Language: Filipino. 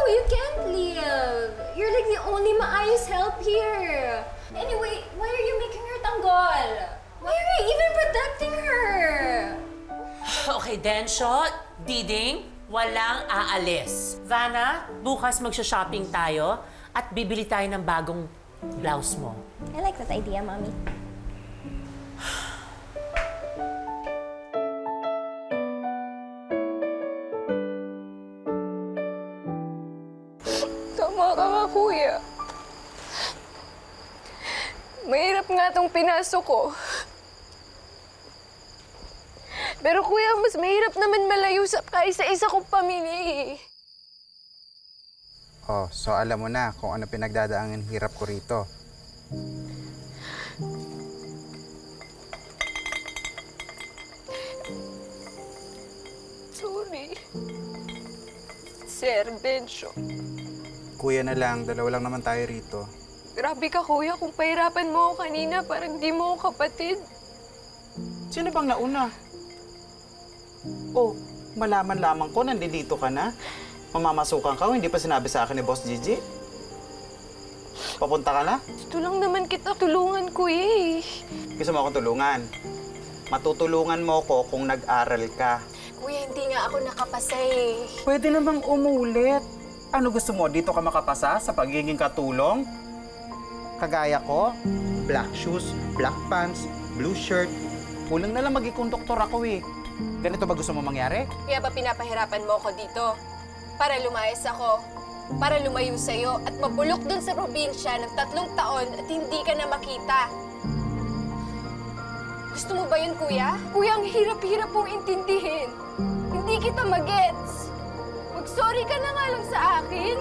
you can't leave. You're like the only maayos help here. Anyway, why are you making her tanggol? Why are you even protecting her? Okay, Densyo, Diding, walang aalis. Vanna, bukas magsha-shopping tayo at bibili tayo ng bagong blouse mo. I like that idea, Mommy. Tama ka nga, Kuya. Mahirap nga tong pinasok ko. Pero Kuya, mas mahirap naman malayo sa kaisa-isa kong pamilya eh. Oh, so alam mo na kung ano pinagdadaang hirap ko rito. Sorry. Sir Densyo. Kuya na lang, dalawa lang naman tayo rito. Grabe ka, Kuya. Kung pahirapan mo ako kanina, parang di mo ako kapatid. Sino bang nauna? Oh, malaman lamang ko, nandito ka na. Mamamasukan ka, hindi pa sinabi sa akin ni Boss Gigi. Papunta ka na? Gusto lang naman kita tulungan, Kuya eh. Gusto mo akong tulungan? Matutulungan mo ko kung nag-aral ka. Kuya, hindi nga ako nakapasa eh. Pwede namang umulit. Ano gusto mo? Dito ka makapasa sa pagiging katulong? Kagaya ko, black shoes, black pants, blue shirt. Kulang na lang maging konduktor ako eh. Ganito ba gusto mo mangyari? Kaya ba pinapahirapan mo ako dito? Para lumayas ako, para lumayo sa'yo at mabulok dun sa probinsya ng 3 taon at hindi ka na makita. Gusto mo ba yun, Kuya? Kuya, ang hirap-hirap mong intindihin. Hindi kita magets. Mag-sorry ka na nga lang sa akin.